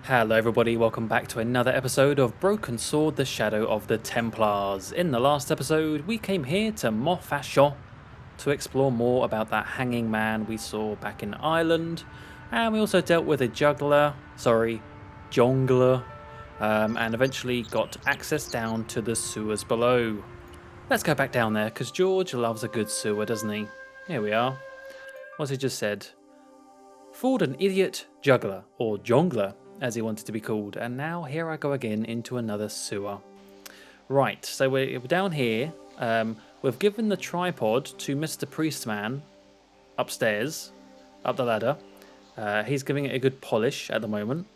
Hello everybody, welcome back to another episode of Broken Sword, the Shadow of the Templars. In the last episode, we came here to Montfaucon to explore more about that hanging man we saw back in Ireland. And we also dealt with a jungler, and eventually got access down to the sewers below. Let's go back down there, because George loves a good sewer, doesn't he? Here we are. What's he just said? Fooled an idiot juggler, or jongler, as he wanted to be called, and now here I go again into another sewer. Right, so we're down here. We've given the tripod to Mr. Priestman upstairs, up the ladder. He's giving it a good polish at the moment.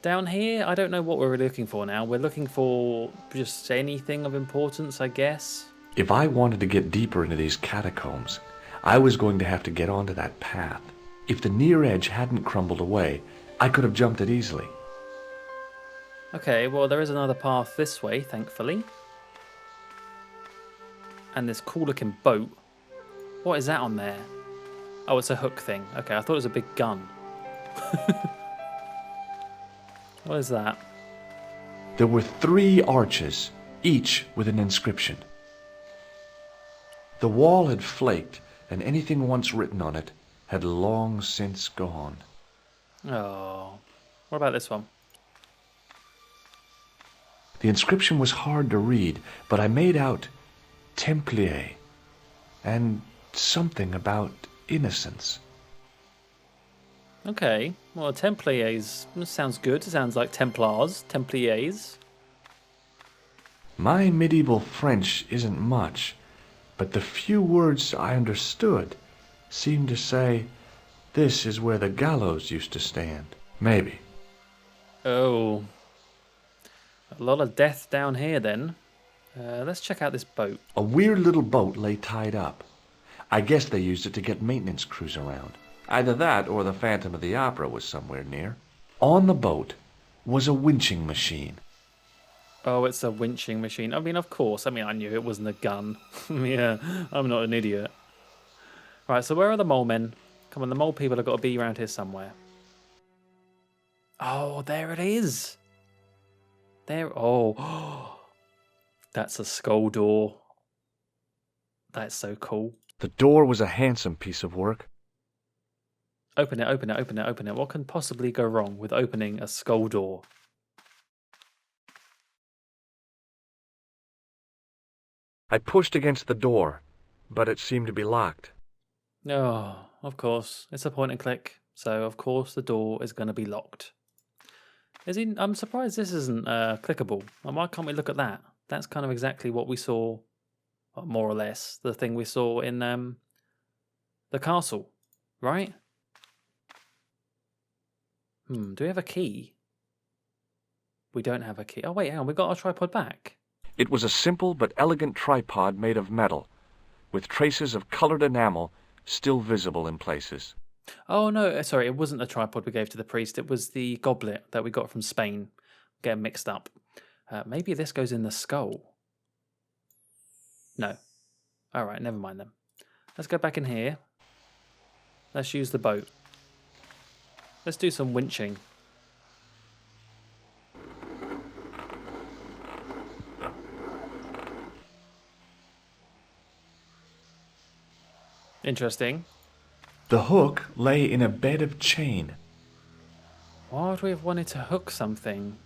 Down here, I don't know what we're looking for now. We're looking for just anything of importance, I guess. If I wanted to get deeper into these catacombs, I was going to have to get onto that path. If the near edge hadn't crumbled away, I could have jumped it easily. Okay, well there is another path this way, thankfully. And this cool looking boat. What is that on there? Oh, it's a hook thing. Okay, I thought it was a big gun. What is that? There were 3 arches, each with an inscription. The wall had flaked, and anything once written on it had long since gone. Oh, what about this one? The inscription was hard to read, but I made out Templier and something about innocence. Okay, well, Templiers sounds good. It sounds like Templars, Templiers. My medieval French isn't much, but the few words I understood seemed to say, "This is where the gallows used to stand." Maybe. Oh, a lot of death down here then. Let's check out this boat. A weird little boat lay tied up. I guess they used it to get maintenance crews around. Either that or the Phantom of the Opera was somewhere near. On the boat was a winching machine. Oh, it's a winching machine. I mean, of course. I mean, I knew it wasn't a gun. Yeah, I'm not an idiot. Right, so where are the mole men? Come on, the mole people have got to be around here somewhere. Oh, there it is. There. Oh, that's a skull door. That's so cool. The door was a handsome piece of work. Open it, open it, open it, open it. What can possibly go wrong with opening a skull door? I pushed against the door, but it seemed to be locked. Oh, of course. It's a point and click. So, of course, the door is going to be locked. I'm surprised this isn't clickable. Why can't we look at that? That's kind of exactly what we saw, well, more or less, the thing we saw in the castle, right? Do we have a key? We don't have a key. Oh, wait, hang on. We got our tripod back. It was a simple but elegant tripod made of metal, with traces of colored enamel still visible in places. Oh, no, sorry, it wasn't the tripod we gave to the priest. It was the goblet that we got from Spain. Getting mixed up. Maybe this goes in the skull. No. All right, never mind then. Let's go back in here. Let's use the boat. Let's do some winching. Interesting. The hook lay in a bed of chain. Why would we have wanted to hook something?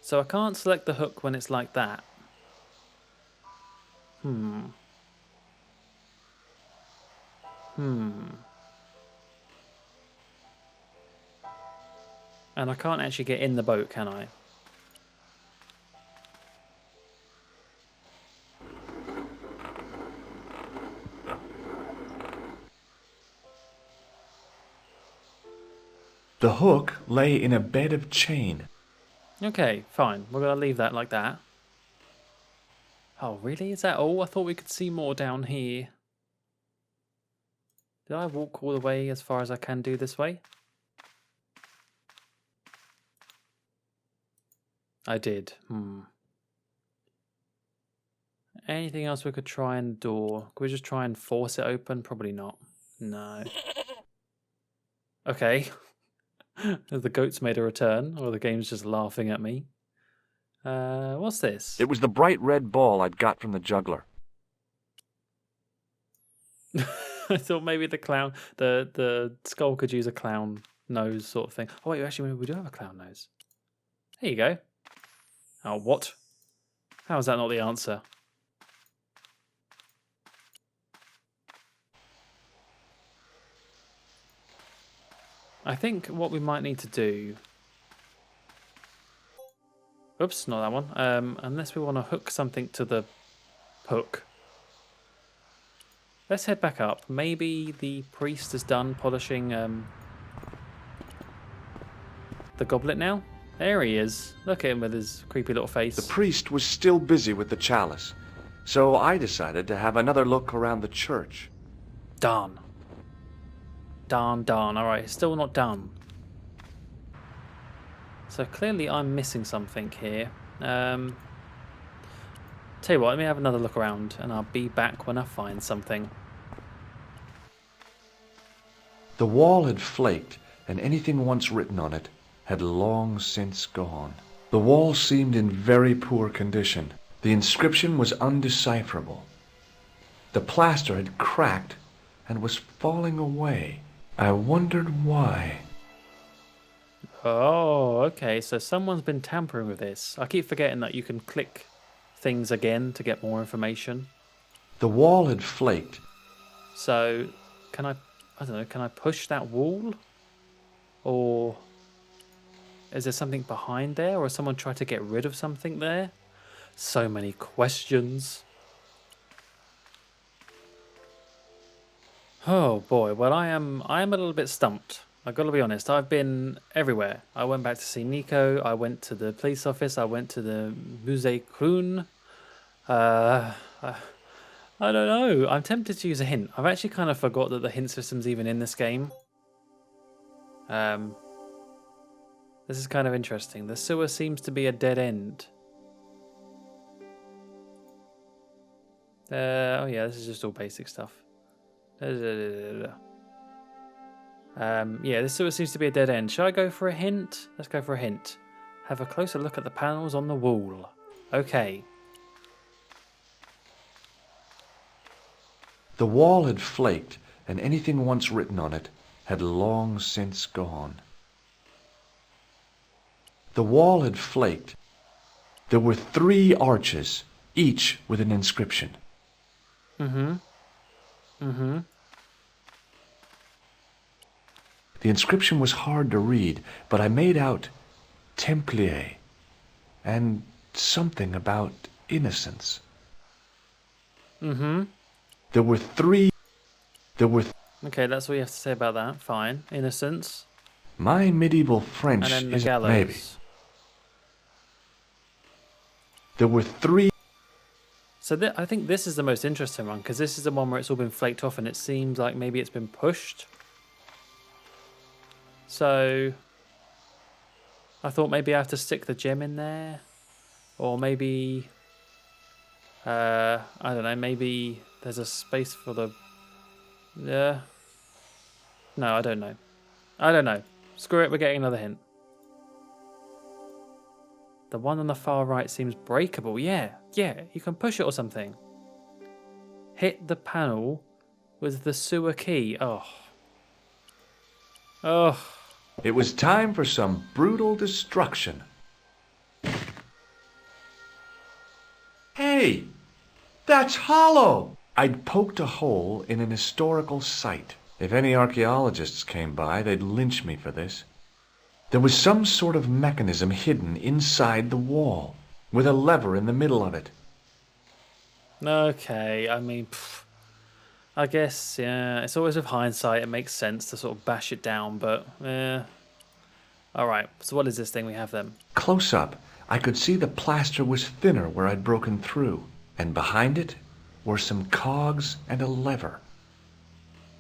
So I can't select the hook when it's like that. And I can't actually get in the boat, can I? The hook lay in a bed of chain. Okay, fine. We're going to leave that like that. Oh, really? Is that all? I thought we could see more down here. Did I walk all the way as far as I can do this way? I did. Anything else we could try and door? Could we just try and force it open? Probably not. No. Okay. The goat's made a return, or the game's just laughing at me. What's this? It was the bright red ball I'd got from the juggler. I thought maybe the clown, the skull could use a clown nose sort of thing. Oh wait, actually, we do have a clown nose. There you go. Oh, what? How is that not the answer? I think what we might need to do... Oops, not that one. Unless we want to hook something to the hook. Let's head back up. Maybe the priest is done polishing the goblet now? There he is. Look at him with his creepy little face. The priest was still busy with the chalice, so I decided to have another look around the church. Darn. Darn. Alright, it's still not done. So clearly I'm missing something here. Tell you what, let me have another look around and I'll be back when I find something. The wall had flaked, and anything once written on it had long since gone. The wall seemed in very poor condition. The inscription was undecipherable. The plaster had cracked and was falling away. I wondered why. Oh, okay, so someone's been tampering with this. I keep forgetting that you can click things again to get more information. The wall had flaked. So, can I don't know, can I push that wall? Or is there something behind there? Or has someone tried to get rid of something there? So many questions. Oh boy, well I am a little bit stumped. I've got to be honest, I've been everywhere. I went back to see Nico, I went to the police office, I went to the Musée Kroon. I don't know, I'm tempted to use a hint. I've actually kind of forgot that the hint system's even in this game. This is kind of interesting. The sewer seems to be a dead end. Oh yeah, this is just all basic stuff. Yeah, this sewer seems to be a dead end. Shall I go for a hint? Let's go for a hint. Have a closer look at the panels on the wall. Okay. The wall had flaked, and anything once written on it had long since gone. The wall had flaked. There were 3 arches, each with an inscription. The inscription was hard to read, but I made out Templier and something about innocence. There were 3. Okay, that's what you have to say about that. Fine. Innocence. My medieval French And then the is gallows. maybe. There were 3. So I think this is the most interesting one, because this is the one where it's all been flaked off and it seems like maybe it's been pushed. So I thought maybe I have to stick the gem in there. Or maybe... I don't know, maybe there's a space for the... No, I don't know. Screw it, we're getting another hint. The one on the far right seems breakable. Yeah, you can push it or something. Hit the panel with the sewer key. Oh. It was time for some brutal destruction. Hey, that's hollow! I'd poked a hole in an historical site. If any archaeologists came by, they'd lynch me for this. There was some sort of mechanism hidden inside the wall, with a lever in the middle of it. Okay, I mean, I guess, yeah, it's always with hindsight, it makes sense to sort of bash it down, but, Alright, so what is this thing we have then? Close up, I could see the plaster was thinner where I'd broken through, and behind it were some cogs and a lever.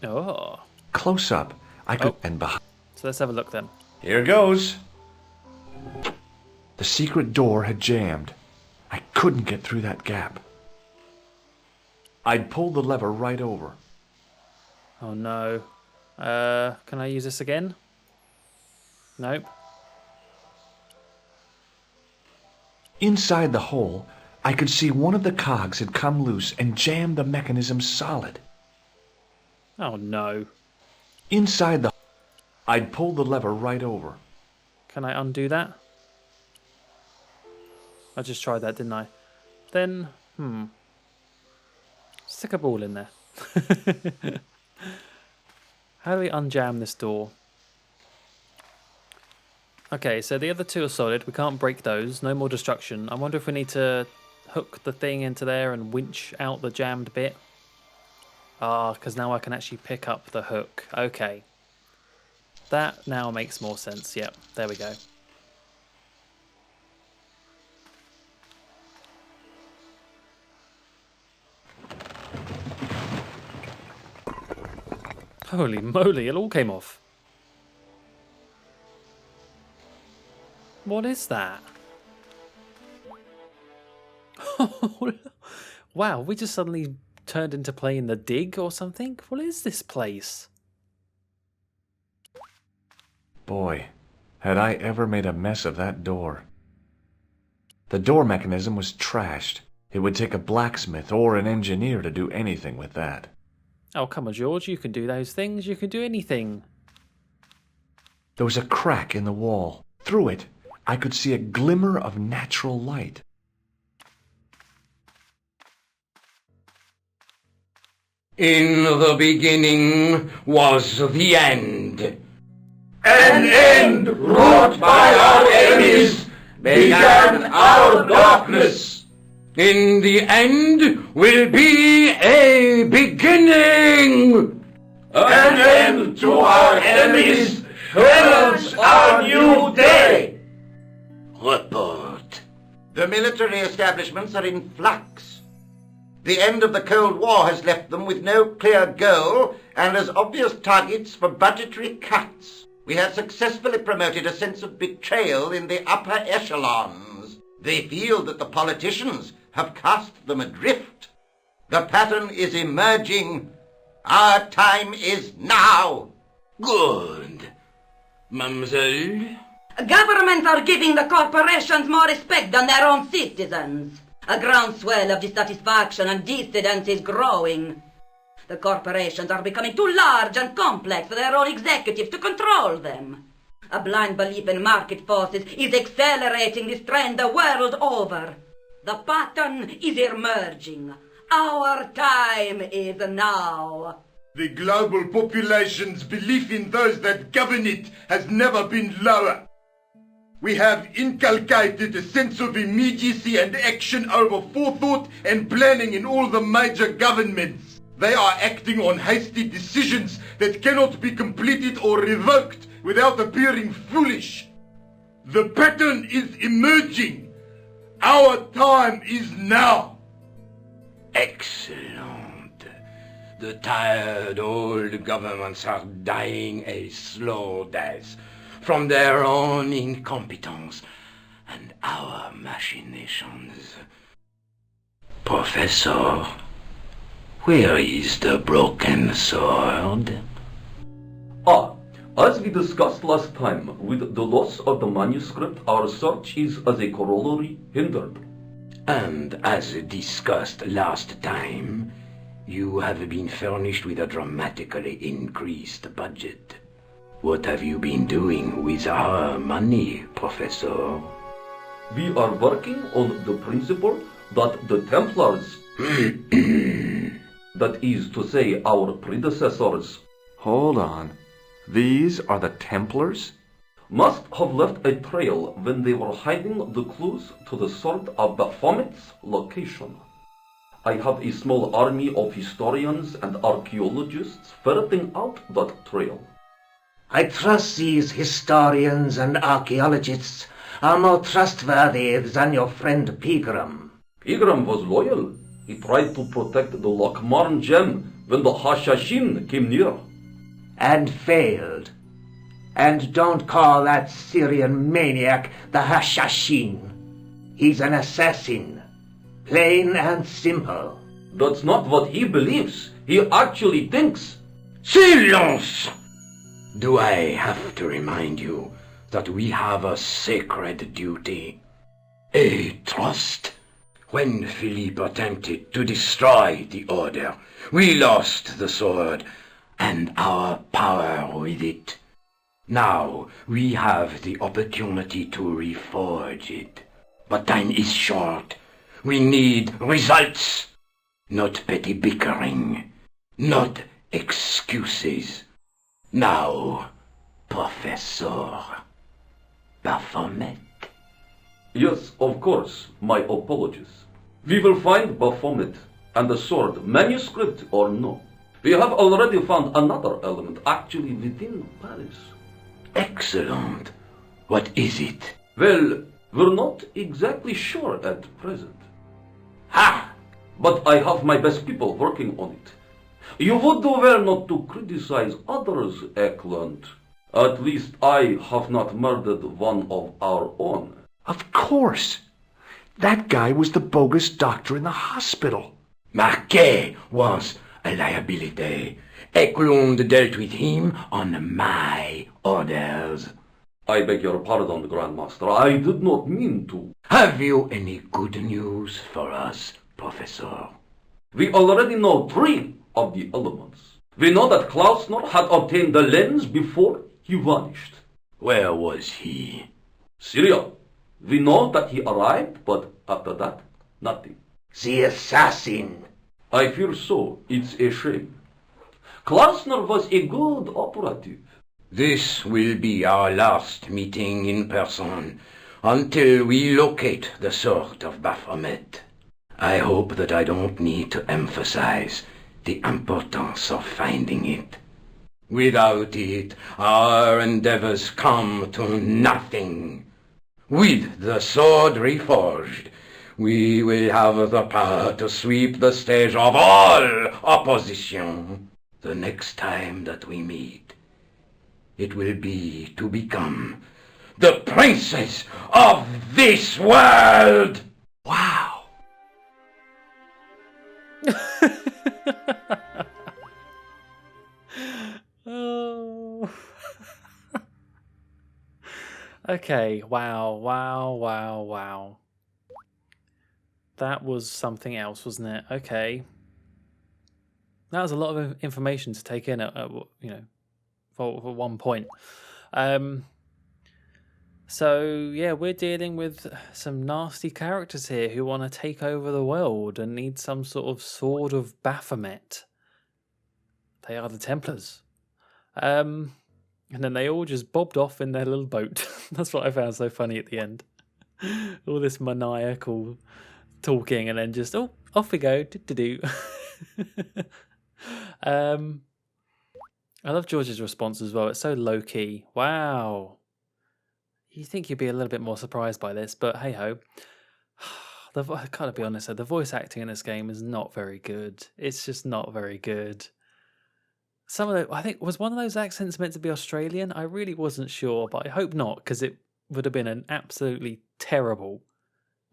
Oh. Close up, I could... And behind... So let's have a look then. Here goes. The secret door had jammed. I couldn't get through that gap. I'd pulled the lever right over. Oh no. Can I use this again? Nope. Inside the hole, I could see one of the cogs had come loose and jammed the mechanism solid. Oh no. Inside the... I'd pulled the lever right over. Can I undo that? I just tried that, didn't I? Then, stick a ball in there. How do we unjam this door? Okay, so the other two are solid. We can't break those. No more destruction. I wonder if we need to hook the thing into there and winch out the jammed bit. Ah, because now I can actually pick up the hook. Okay. That now makes more sense. Yep, there we go. Holy moly, it all came off. What is that? Wow, we just suddenly turned into playing the dig or something? What is this place? Boy, had I ever made a mess of that door. The door mechanism was trashed. It would take a blacksmith or an engineer to do anything with that. Oh, come on, George, you can do those things. You can do anything. There was a crack in the wall. Through it, I could see a glimmer of natural light. In the beginning was the end. An end wrought by our enemies began our darkness. In the end will be a beginning. An end to our enemies heralds our new day. Report. The military establishments are in flux. The end of the Cold War has left them with no clear goal and as obvious targets for budgetary cuts. We have successfully promoted a sense of betrayal in the upper echelons. They feel that the politicians have cast them adrift. The pattern is emerging. Our time is now. Good. Mademoiselle? Governments are giving the corporations more respect than their own citizens. A groundswell of dissatisfaction and dissidence is growing. The corporations are becoming too large and complex for their own executives to control them. A blind belief in market forces is accelerating this trend the world over. The pattern is emerging. Our time is now. The global population's belief in those that govern it has never been lower. We have inculcated a sense of immediacy and action over forethought and planning in all the major governments. They are acting on hasty decisions that cannot be completed or revoked without appearing foolish. The pattern is emerging. Our time is now. Excellent. The tired old governments are dying a slow death from their own incompetence and our machinations. Professor, where is the broken sword? As we discussed last time, with the loss of the manuscript, our search is as a corollary hindered. And as discussed last time, you have been furnished with a dramatically increased budget. What have you been doing with our money, Professor? We are working on the principle that the Templars, that is to say our predecessors, Hold on. These are the Templars? must have left a trail when they were hiding the clues to the sword of Baphomet's location. I have a small army of historians and archaeologists ferreting out that trail. I trust these historians and archaeologists are more trustworthy than your friend Pegram. Pegram was loyal. He tried to protect the Lochmarn gem when the Hashashin came near. And failed. And don't call that Syrian maniac the Hashashin. He's an assassin. Plain and simple. That's not what he believes. He actually thinks. Silence! Do I have to remind you that we have a sacred duty? A trust? When Philippe attempted to destroy the Order, we lost the sword and our power with it. Now we have the opportunity to reforge it. But time is short. We need results. Not petty bickering. Not excuses. Now, Professor Baphomet. Yes, of course. My apologies. We will find Baphomet and the sword, manuscript or no. We have already found another element actually within Paris. Excellent. What is it? Well, we're not exactly sure at present. Ha! But I have my best people working on it. You would do well not to criticize others, Eklund. At least I have not murdered one of our own. Of course. That guy was the bogus doctor in the hospital. Marquet was a liability. Eklund dealt with him on my orders. I beg your pardon, Grandmaster. I did not mean to. Have you any good news for us, Professor? We already know 3 of the elements. We know that Klausner had obtained the lens before he vanished. Where was he? Syria. We know that he arrived, but after that, nothing. The assassin. I fear so. It's a shame. Klausner was a good operative. This will be our last meeting in person until we locate the sword of Baphomet. I hope that I don't need to emphasize the importance of finding it. Without it, our endeavors come to nothing. With the sword reforged, we will have the power to sweep the stage of all opposition. The next time that we meet, it will be to become the princes of this world! Wow. Oh. Okay, wow. That was something else, wasn't it? Okay. That was a lot of information to take in at for one point. So yeah, we're dealing with some nasty characters here who want to take over the world and need some sort of sword of Baphomet. They are the Templars. And then they all just bobbed off in their little boat. That's what I found so funny at the end. All this maniacal talking and then just, oh, off we go. Do-do-do. I love George's response as well. It's so low-key. Wow. You think you'd be a little bit more surprised by this, but hey-ho. I gotta be honest, though, the voice acting in this game is not very good. It's just not very good. Some of the, I think, was one of those accents meant to be Australian? I really wasn't sure, but I hope not, because it would have been an absolutely terrible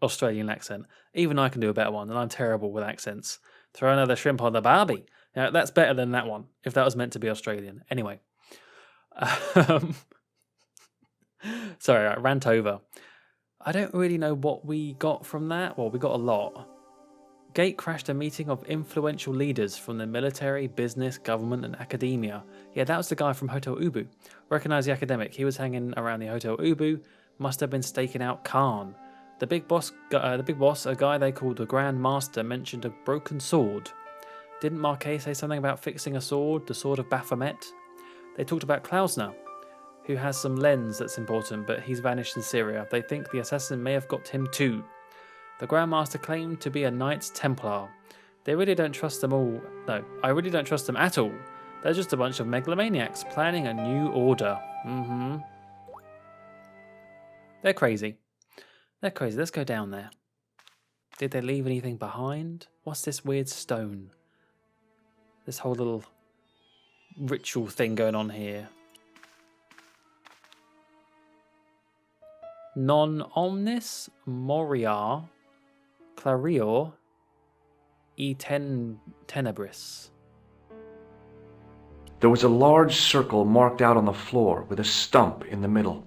Australian accent. Even I can do a better one, and I'm terrible with accents. Throw another shrimp on the barbie. Now, that's better than that one, if that was meant to be Australian. Anyway. Sorry, I rant over. I don't really know what we got from that. Well, we got a lot. Gate crashed a meeting of influential leaders from the military, business, government, and academia. Yeah, that was the guy from Hotel Ubu. Recognize the academic. He was hanging around the Hotel Ubu. Must have been staking out Khan. The big boss, a guy they called the Grand Master, mentioned a broken sword. Didn't Marquet say something about fixing a sword, the sword of Baphomet? They talked about Klausner, who has some lens that's important, but he's vanished in Syria. They think the assassin may have got him too. The Grand Master claimed to be a Knights Templar. They really don't trust them all. No, I really don't trust them at all. They're just a bunch of megalomaniacs planning a new order. They're crazy. They're crazy. Let's go down there. Did they leave anything behind? What's this weird stone? This whole little ritual thing going on here. Non omnis moriar clarior e tenebris. There was a large circle marked out on the floor with a stump in the middle.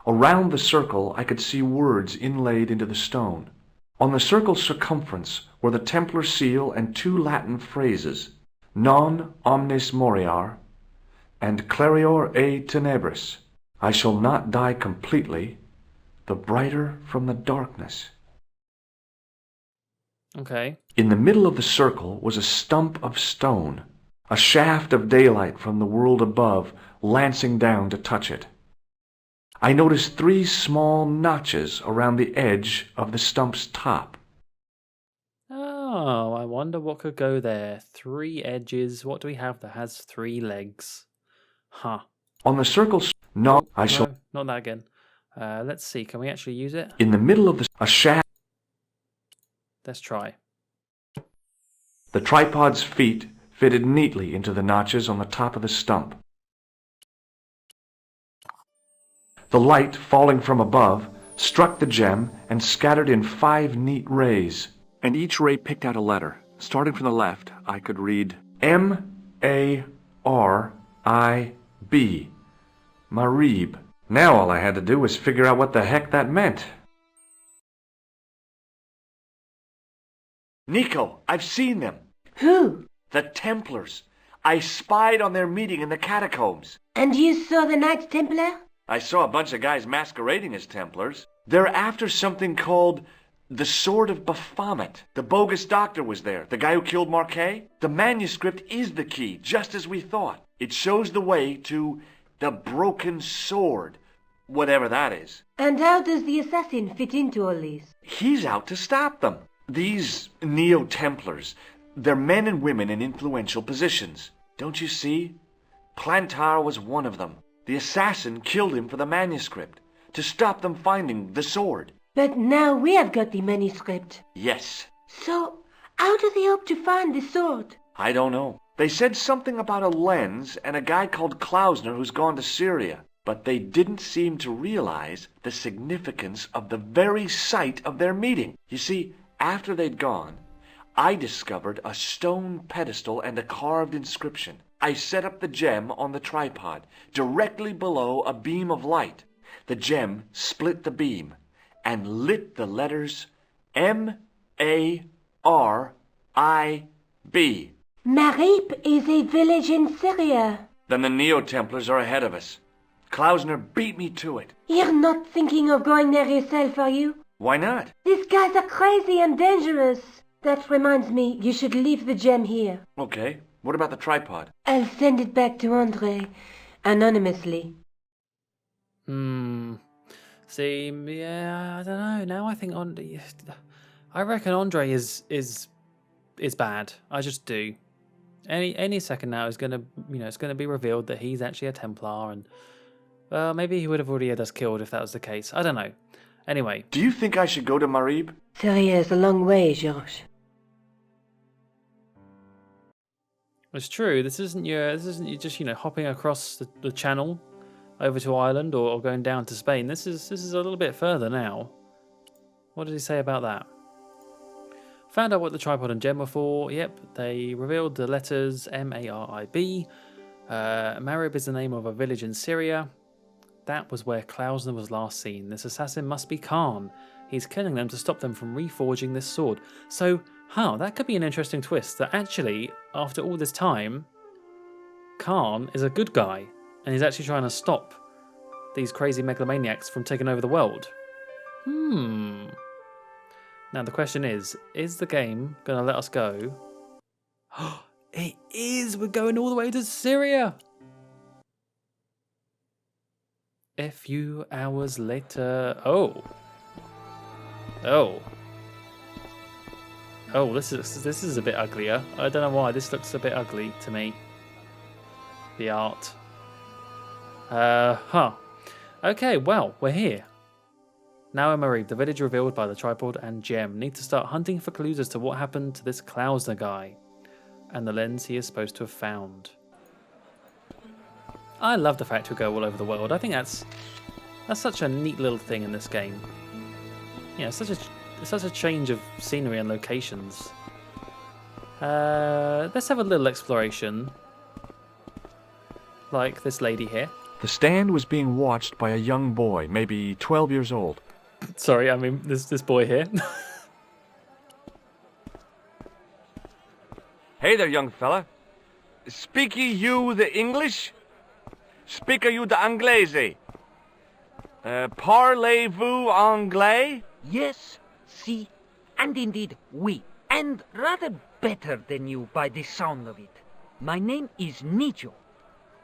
Around the circle I could see words inlaid into the stone. On the circle's circumference were the Templar seal and 2 Latin phrases, non omnis moriar and clarior e tenebris. I shall not die completely, the brighter from the darkness. Okay. In the middle of the circle was a stump of stone, a shaft of daylight from the world above lancing down to touch it. I noticed 3 small notches around the edge of the stump's top. Oh, I wonder what could go there. 3 edges. What do we have that has 3 legs? Huh. On the circle's... No, I shall... No, not that again. Let's see. Can we actually use it? In the middle of a shaft... Let's try. The tripod's feet fitted neatly into the notches on the top of the stump. The light, falling from above, struck the gem and scattered in 5 neat rays. And each ray picked out a letter. Starting from the left, I could read M-A-R-I-B. Marib. Now all I had to do was figure out what the heck that meant. Nico, I've seen them. Who? The Templars. I spied on their meeting in the catacombs. And you saw the Knights Templar? I saw a bunch of guys masquerading as Templars. They're after something called the Sword of Baphomet. The bogus doctor was there, the guy who killed Marquet. The manuscript is the key, just as we thought. It shows the way to the Broken Sword, whatever that is. And how does the assassin fit into all this? He's out to stop them. These Neo-Templars, they're men and women in influential positions. Don't you see? Plantar was one of them. The assassin killed him for the manuscript, to stop them finding the sword. But now we have got the manuscript. Yes. So, how do they hope to find the sword? I don't know. They said something about a lens and a guy called Klausner who's gone to Syria. But they didn't seem to realize the significance of the very site of their meeting. You see, after they'd gone, I discovered a stone pedestal and a carved inscription. I set up the gem on the tripod, directly below a beam of light. The gem split the beam and lit the letters M-A-R-I-B. Marib is a village in Syria. Then the Neo-Templars are ahead of us. Klausner beat me to it. You're not thinking of going there yourself, are you? Why not? These guys are crazy and dangerous. That reminds me, you should leave the gem here. Okay. What about the tripod? I'll send it back to Andre, anonymously. See, yeah, I don't know. Now I think I reckon Andre is bad. I just do. Any second now is gonna, it's gonna be revealed that he's actually a Templar, and maybe he would have already had us killed if that was the case. I don't know. Anyway. Do you think I should go to Marib? Syria is a long way, George. It's true. This isn't you just hopping across the channel over to Ireland or going down to Spain. This is a little bit further now. What did he say about that? Found out what the tripod and gem were for. Yep, they revealed the letters M-A-R-I-B. Marib is the name of a village in Syria. That was where Klausner was last seen. This assassin must be Khan. He's killing them to stop them from reforging this sword. So, that could be an interesting twist. That actually, after all this time, Khan is a good guy. And he's actually trying to stop these crazy megalomaniacs from taking over the world. Now the question is the game going to let us go? It is! We're going all the way to Syria! A few hours later... Oh, this is a bit uglier. I don't know why. This looks a bit ugly to me. The art. Okay, well, we're here. Now in Marib, the village revealed by the tripod and gem. Need to start hunting for clues as to what happened to this Klausner guy. And the lens he is supposed to have found. I love the fact we go all over the world. I think That's such a neat little thing in this game. Yeah, it's such a change of scenery and locations. Let's have a little exploration. Like this lady here. The stand was being watched by a young boy, maybe 12 years old. Sorry, I mean this boy here. Hey there, young fella. Speak you the English? Speak you the Anglais? Parlez-vous anglais? Yes, si, and indeed we, and rather better than you by the sound of it. My name is Nico.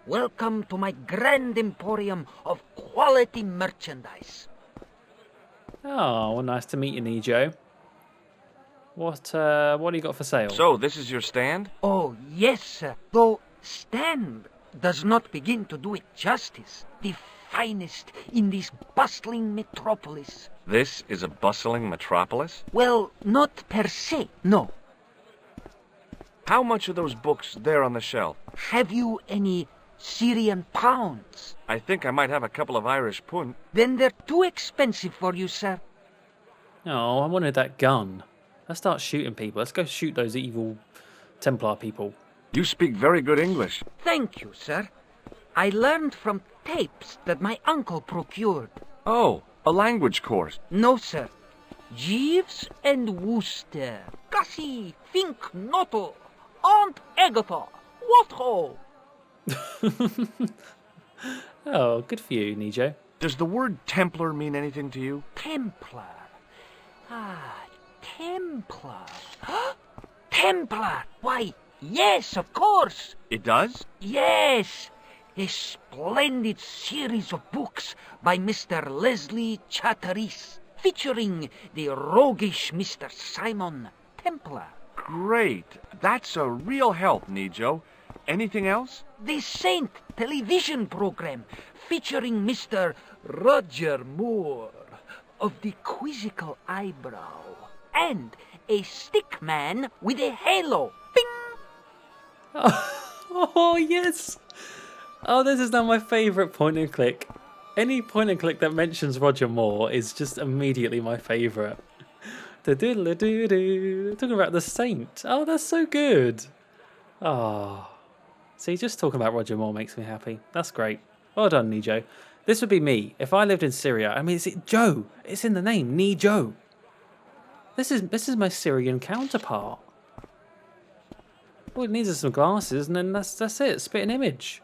Welcome to my grand emporium of quality merchandise. Oh, well, nice to meet you, Nijo. What do you got for sale? So, this is your stand? Oh, yes, sir. Though stand does not begin to do it justice. The finest in this bustling metropolis. This is a bustling metropolis? Well, not per se, no. How much are those books there on the shelf? Have you any Syrian pounds? I think I might have a couple of Irish pund. Then they're too expensive for you, sir. Oh, I wanted that gun. Let's start shooting people. Let's go shoot those evil Templar people. You speak very good English. Thank you, sir. I learned from tapes that my uncle procured. Oh, a language course. No, sir. Jeeves and Wooster. Gussie, Fink, Noto, Aunt Agatha. What ho? Oh, good for you, Nijo. Does the word Templar mean anything to you? Templar. Ah, Templar. Templar! Why, yes, of course. It does? Yes. A splendid series of books by Mr. Leslie Chatteris, featuring the roguish Mr. Simon Templar. Great. That's a real help, Nijo. Anything else? The Saint television program, featuring Mr. Roger Moore of the quizzical eyebrow, and a stick man with a halo. Bing! Oh, yes! Oh, this is now my favourite point and click. Any point and click that mentions Roger Moore is just immediately my favourite. Talking about the Saint. Oh, that's so good. Oh. See, just talking about Roger Moore makes me happy. That's great. Well done, Nijo. This would be me if I lived in Syria. I mean, it's Joe. It's in the name, Nijo. This is my Syrian counterpart. All it needs is some glasses, and then that's it. Spit an image.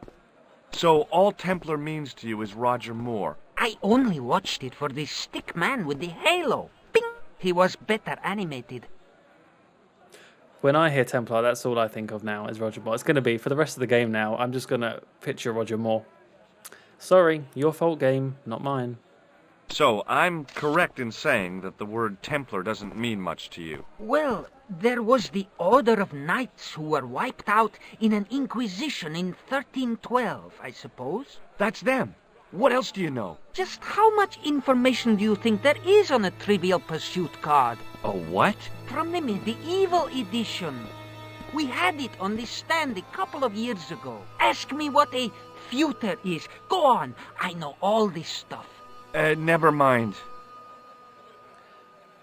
So all Templar means to you is Roger Moore. I only watched it for the stick man with the halo. Bing! He was better animated. When I hear Templar, that's all I think of now is Roger Moore. It's going to be, for the rest of the game now, I'm just going to picture Roger Moore. Sorry, your fault, game, not mine. So, I'm correct in saying that the word Templar doesn't mean much to you. Well, there was the Order of Knights who were wiped out in an Inquisition in 1312, I suppose. That's them. What else do you know? Just how much information do you think there is on a Trivial Pursuit card? A what? From the medieval edition. We had it on the stand a couple of years ago. Ask me what a feuter is. Go on, I know all this stuff. Never mind.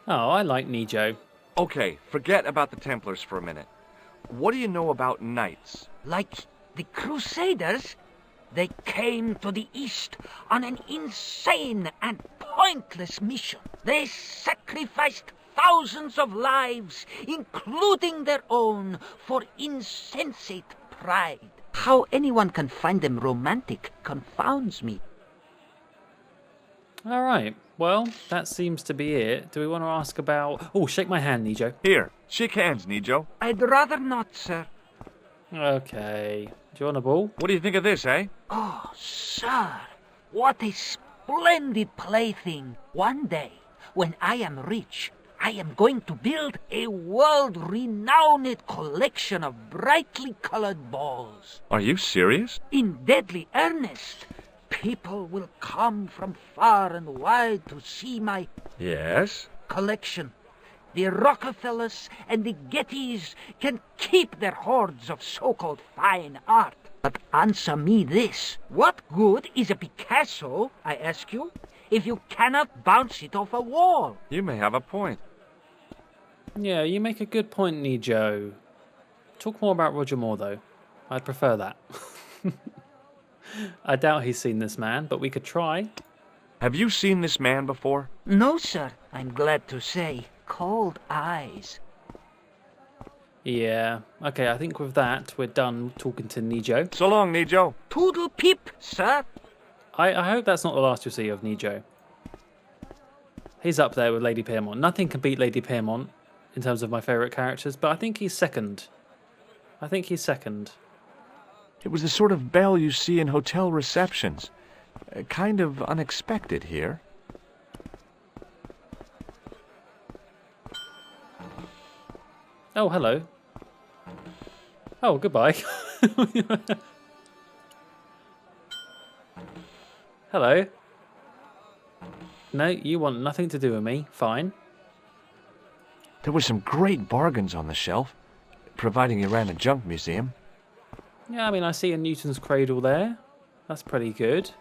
Oh, I like Nijo. Okay, forget about the Templars for a minute. What do you know about Knights? Like the Crusaders, they came to the East on an insane and pointless mission. They sacrificed thousands of lives, including their own, for insensate pride. How anyone can find them romantic confounds me. All right. Well, that seems to be it. Do we want to ask about... Oh, shake my hand, Nijo. Here, shake hands, Nijo. I'd rather not, sir. Okay. Do you want a ball? What do you think of this, eh? Oh, sir, what a splendid plaything. One day, when I am rich, I am going to build a world-renowned collection of brightly colored balls. Are you serious? In deadly earnest. People will come from far and wide to see my Yes? collection. The Rockefellers and the Gettys can keep their hoards of so-called fine art. But answer me this. What good is a Picasso, I ask you, if you cannot bounce it off a wall? You may have a point. Yeah, you make a good point, Nico. Talk more about Roger Moore, though. I'd prefer that. I doubt he's seen this man, but we could try. Have you seen this man before? No, sir, I'm glad to say. Cold eyes. Yeah, okay, I think with that, we're done talking to Nico. So long, Nijo. Toodle pip, sir. I hope that's not the last you'll see of Nico. He's up there with Lady Piermont. Nothing can beat Lady Piermont in terms of my favourite characters, but I think he's second. It was the sort of bell you see in hotel receptions. Kind of unexpected here. Oh, hello. Oh, goodbye. Hello. No, you want nothing to do with me. Fine. There were some great bargains on the shelf, providing you ran a junk museum. Yeah, I mean, I see a Newton's Cradle there. That's pretty good.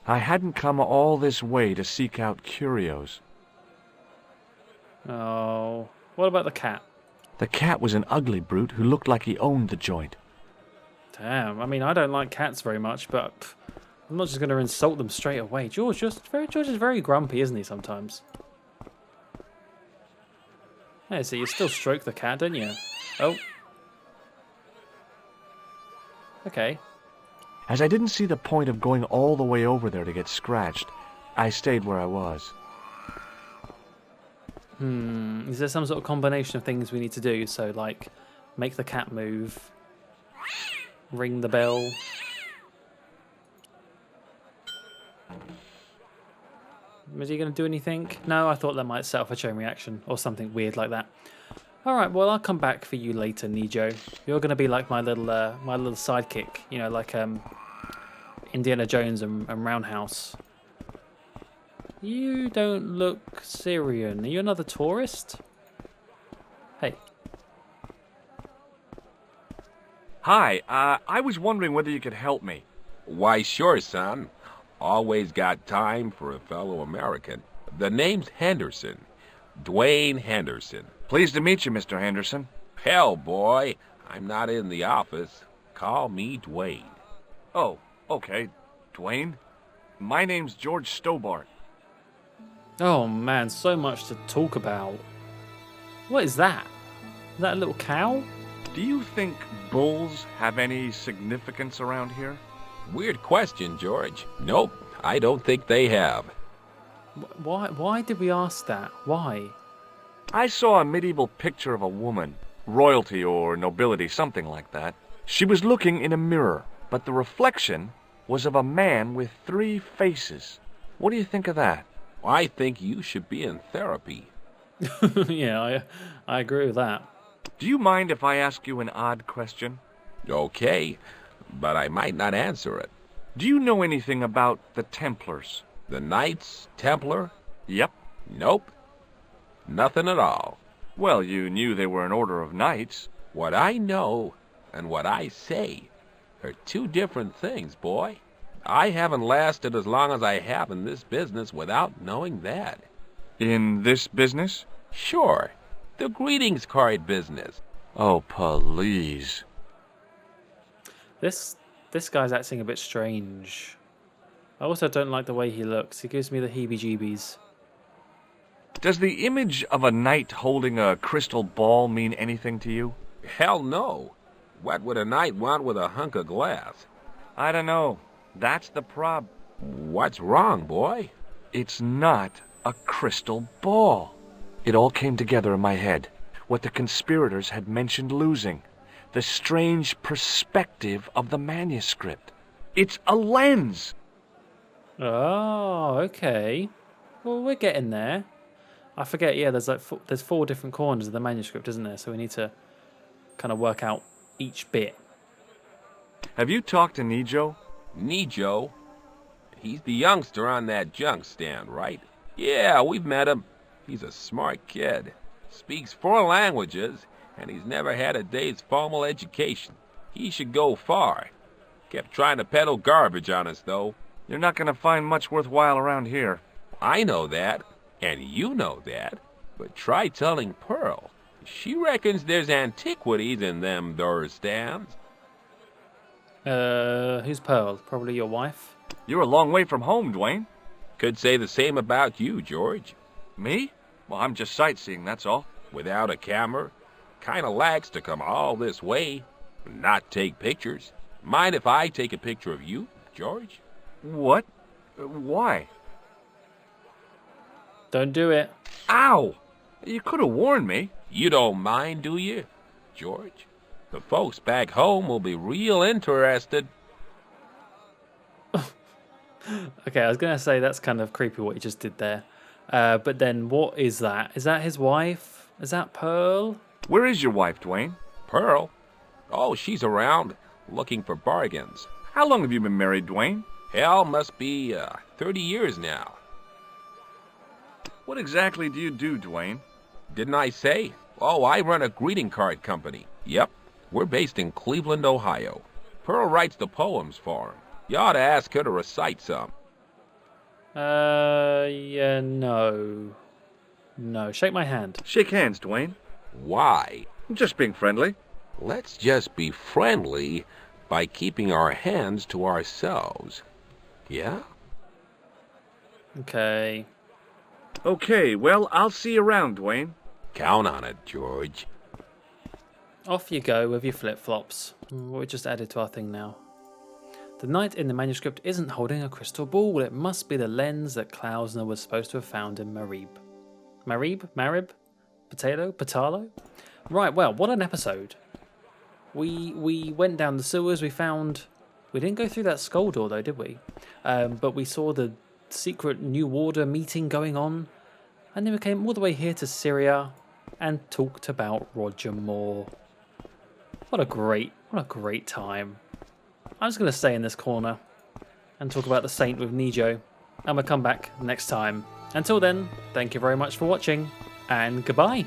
I hadn't come all this way to seek out curios. Oh, what about the cat? The cat was an ugly brute who looked like he owned the joint. Damn, I mean, I don't like cats very much, but I'm not just going to insult them straight away. George is very grumpy, isn't he, sometimes? Yeah, so you still stroke the cat, don't you? Oh. Okay. As I didn't see the point of going all the way over there to get scratched, I stayed where I was. Is there some sort of combination of things we need to do? So, like, make the cat move, ring the bell. Was he going to do anything? No, I thought that might set off a chain reaction or something weird like that. All right, well, I'll come back for you later, Nico. You're going to be like my little sidekick, you know, like Indiana Jones and Roundhouse. You don't look Syrian. Are you another tourist? Hey. Hi, I was wondering whether you could help me. Why, sure, son. Always got time for a fellow American. The name's Henderson. Dwayne Henderson. Pleased to meet you, Mr. Henderson. Hell, boy, I'm not in the office. Call me Dwayne. Oh, okay. Dwayne? My name's George Stobbart. Oh man, so much to talk about. What is that? Is that a little cow? Do you think bulls have any significance around here? Weird question, George. Nope, I don't think they have. Why did we ask that? Why? I saw a medieval picture of a woman, royalty or nobility, something like that. She was looking in a mirror, but the reflection was of a man with 3 faces. What do you think of that? I think you should be in therapy. Yeah, I agree with that. Do you mind if I ask you an odd question? Okay, but I might not answer it. Do you know anything about the Templars? The Knights Templar? Yep. Nope. Nothing at all. Well, you knew they were an order of knights. What I know and what I say are 2 different things, boy. I haven't lasted as long as I have in this business without knowing that. In this business? Sure. The greetings card business. Oh, please. This guy's acting a bit strange. I also don't like the way he looks. He gives me the heebie-jeebies. Does the image of a knight holding a crystal ball mean anything to you? Hell no. What would a knight want with a hunk of glass? I don't know. That's the prob... What's wrong, boy? It's not a crystal ball. It all came together in my head. What the conspirators had mentioned losing. The strange perspective of the manuscript. It's a lens. Oh, okay. Well, we're getting there. I forget, yeah, there's 4 different corners of the manuscript, isn't there? So we need to kind of work out each bit. Have you talked to Nico? Nico? He's the youngster on that junk stand, right? Yeah, we've met him. He's a smart kid. Speaks 4 languages, and he's never had a day's formal education. He should go far. Kept trying to peddle garbage on us, though. You're not going to find much worthwhile around here. I know that, and you know that. But try telling Pearl. She reckons there's antiquities in them there stands. Who's Pearl? Probably your wife? You're a long way from home, Dwayne. Could say the same about you, George. Me? Well, I'm just sightseeing, that's all. Without a camera, kinda lags to come all this way and not take pictures. Mind if I take a picture of you, George? What? Why? Don't do it. Ow! You could have warned me. You don't mind, do you, George? The folks back home will be real interested. Okay, I was going to say that's kind of creepy what he just did there. But then what is that? Is that his wife? Is that Pearl? Where is your wife, Dwayne? Pearl? Oh, she's around, looking for bargains. How long have you been married, Dwayne? Hell, must be 30 years now. What exactly do you do, Dwayne? Didn't I say? Oh, I run a greeting card company. Yep, we're based in Cleveland, Ohio. Pearl writes the poems for him. You ought to ask her to recite some. Yeah, no. No, shake my hand. Shake hands, Dwayne. Why? I'm just being friendly. Let's just be friendly by keeping our hands to ourselves. Yeah? Okay. Okay, well, I'll see you around, Dwayne. Count on it, George. Off you go with your flip-flops. We just added to our thing now. The knight in the manuscript isn't holding a crystal ball. It must be the lens that Klausner was supposed to have found in Marib. Marib? Potato? Patalo? Right, well, what an episode. We went down the sewers, we didn't go through that skull door though, did we? But we saw the secret New Order meeting going on, and then we came all the way here to Syria and talked about Roger Moore. What a great time. I'm just going to stay in this corner and talk about the Saint with Nijo, and we'll come back next time. Until then, thank you very much for watching, and goodbye.